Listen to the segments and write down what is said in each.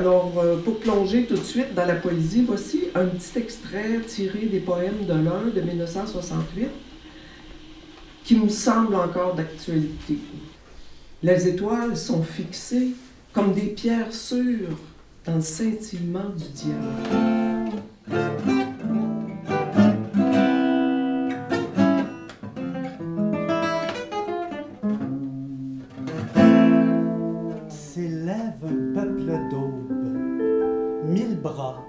Alors, pour plonger tout de suite dans la poésie, voici un petit extrait tiré des poèmes de l'un de 1968 qui me semble encore d'actualité. Les étoiles sont fixées comme des pierres sûres dans le scintillement du diable. S'élève un peuple d'aube, 1000 bras,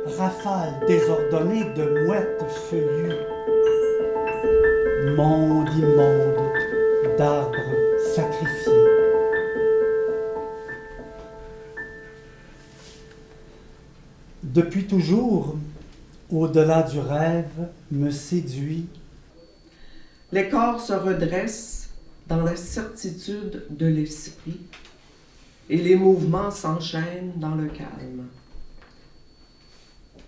rafale désordonnée de mouettes feuillues, monde immonde d'arbres sacrifiés. Depuis toujours, au-delà du rêve, me séduit. Les corps se redressent dans la certitude de l'esprit et les mouvements s'enchaînent dans le calme.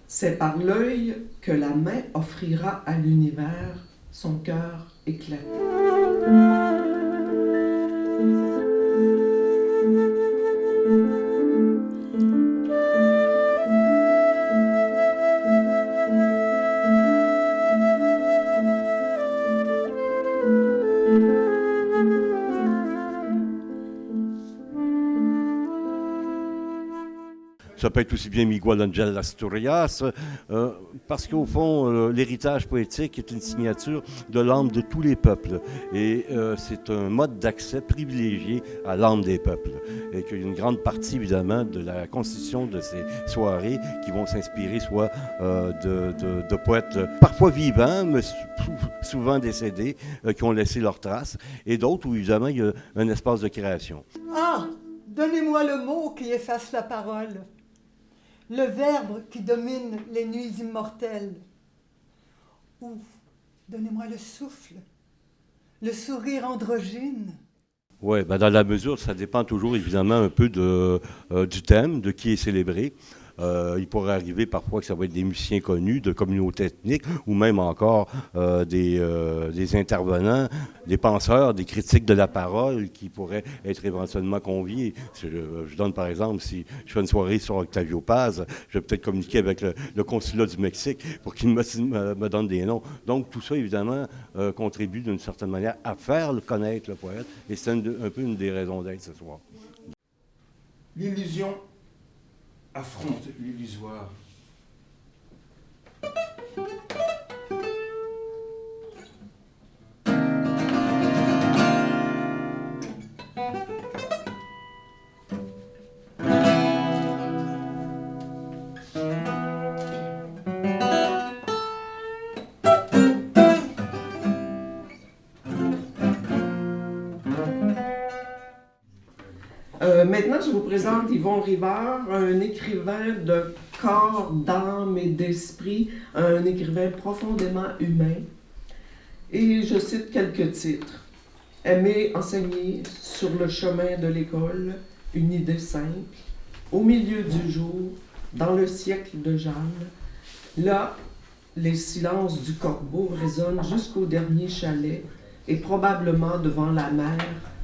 C'est par l'œil que la main offrira à l'univers son cœur éclaté. Ça peut être aussi bien Miguel Ángel Asturias, parce qu'au fond, l'héritage poétique est une signature de l'âme de tous les peuples. Et c'est un mode d'accès privilégié à l'âme des peuples. Et qu'il y a une grande partie, évidemment, de la constitution de ces soirées qui vont s'inspirer soit de poètes parfois vivants, mais souvent décédés, qui ont laissé leurs traces, et d'autres où, évidemment, il y a un espace de création. Ah, donnez-moi le mot qui efface la parole. Le verbe qui domine les nuits immortelles. Ou donnez-moi le souffle, le sourire androgyne. Oui, ben dans la mesure, ça dépend toujours évidemment un peu du thème, de qui est célébré. Il pourrait arriver parfois que ça va être des musiciens connus, de communautés ethniques, ou même encore des intervenants, des penseurs, des critiques de la parole qui pourraient être éventuellement conviés. Je donne par exemple, si je fais une soirée sur Octavio Paz, je vais peut-être communiquer avec le consulat du Mexique pour qu'il me donne des noms. Donc tout ça, évidemment, contribue d'une certaine manière à faire connaître le poète, et c'est un peu une des raisons d'être ce soir. L'illusion affronte l'illusoire. Maintenant, je vous présente Yvon Rivard, un écrivain de corps, d'âme et d'esprit, un écrivain profondément humain. Et je cite quelques titres. Aimer enseigner sur le chemin de l'école, une idée simple, au milieu du jour, dans le siècle de Jeanne. Là, les silences du corbeau résonnent jusqu'au dernier chalet et probablement devant la mer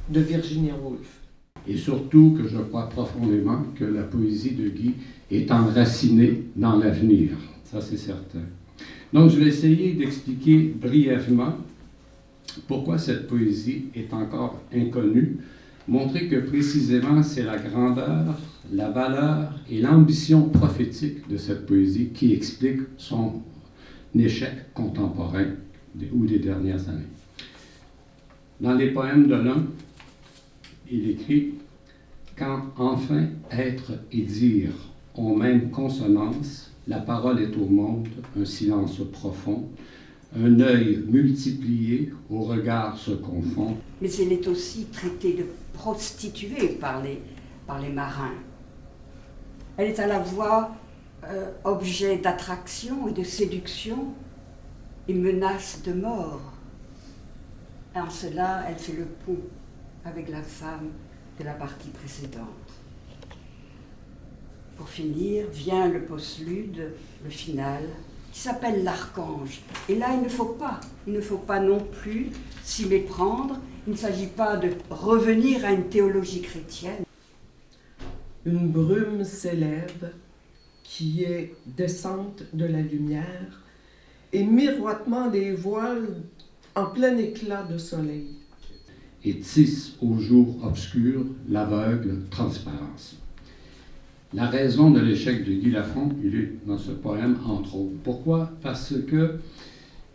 de Virginia Woolf. Et surtout que je crois profondément que la poésie de Guy est enracinée dans l'avenir. Ça, c'est certain. Donc, je vais essayer d'expliquer brièvement pourquoi cette poésie est encore inconnue, montrer que précisément c'est la grandeur, la valeur et l'ambition prophétique de cette poésie qui explique son échec contemporain ou des dernières années. Dans les poèmes de l'un, il écrit « Quand enfin être et dire ont même consonance, la parole est au monde, un silence profond, un œil multiplié, au regard se confond. » Mais elle est aussi traitée de prostituée par les marins. Elle est à la fois objet d'attraction et de séduction et menace de mort. En cela, elle fait le pont avec la femme de la partie précédente. Pour finir, vient le postlude, le final, qui s'appelle l'archange. Et là, il ne faut pas non plus s'y méprendre. Il ne s'agit pas de revenir à une théologie chrétienne. Une brume s'élève, qui est descente de la lumière, et miroitement des voiles en plein éclat de soleil. Et tisse au jour obscur l'aveugle transparence. La raison de l'échec de Guy Lafont, il est dans ce poème, entre autres. Pourquoi? Parce que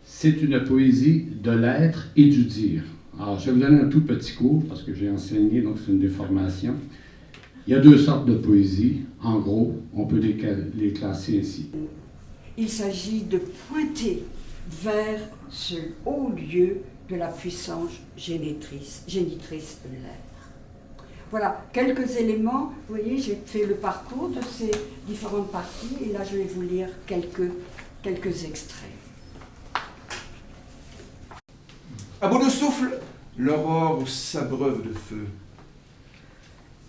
c'est une poésie de l'être et du dire. Alors, je vais vous donner un tout petit cours, parce que j'ai enseigné, donc c'est une déformation. Il y a deux sortes de poésie. En gros, on peut les classer ainsi. Il s'agit de pointer vers ce haut lieu de la puissance génitrice de l'air. Voilà, quelques éléments. Vous voyez, j'ai fait le parcours de ces différentes parties et là, je vais vous lire quelques extraits. À bout de souffle, l'aurore s'abreuve de feu.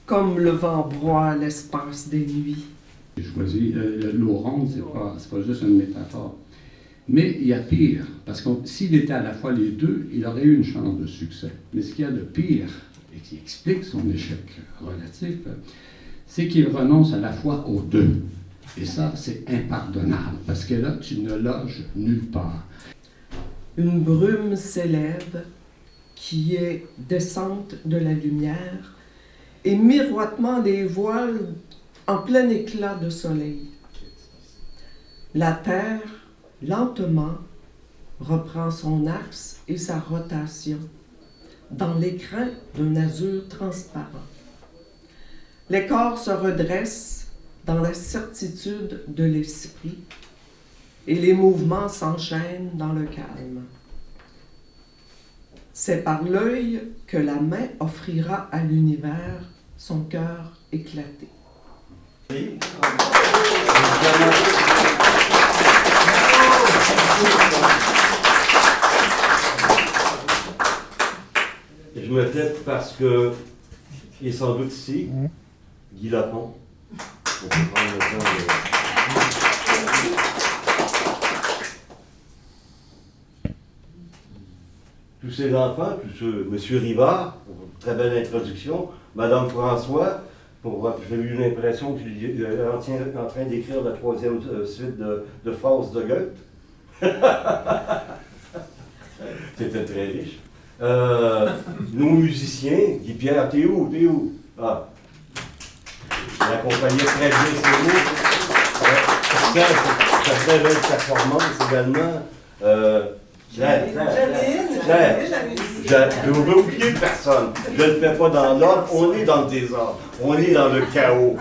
Comme le vent broie l'espace des nuits. J'ai choisi l'eau ronde, c'est pas juste une métaphore. Mais il y a pire, parce que s'il était à la fois les deux, il aurait eu une chance de succès. Mais ce qu'il y a de pire, et qui explique son échec relatif, c'est qu'il renonce à la fois aux deux. Et ça, c'est impardonnable, parce que là, tu ne loges nulle part. Une brume s'élève, qui est descente de la lumière, et miroitement des voiles en plein éclat de soleil. La terre, lentement, reprend son axe et sa rotation dans l'écrin d'un azur transparent. Les corps se redressent dans la certitude de l'esprit et les mouvements s'enchaînent dans le calme. C'est par l'œil que la main offrira à l'univers son cœur éclaté. Je me tais parce que il est sans doute ici, Guy Lafont. On peut prendre le temps de... Tous ces enfants, Monsieur Rivard, pour une très belle introduction, Madame François, j'ai eu l'impression qu'il est en train d'écrire la troisième suite de Faust de Goethe. C'était très riche. Nos musiciens, Guy-Pierre, t'es où? Ah. Il accompagnait très bien ses mots. Ça fait belle performance également. Je n'ai oublié personne. Je ne le fais pas dans l'ordre. On est dans le désordre. On est dans le chaos.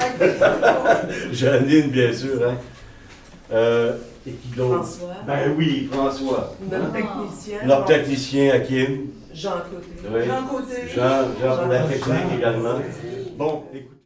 Janine, bien sûr. Hein. Et qui d'autre? François. Ben oui, François. Notre technicien. Notre technicien, Hakim. Jean Côté. Oui. Jean Côté. Jean pour la technique également. Bon, écoutez.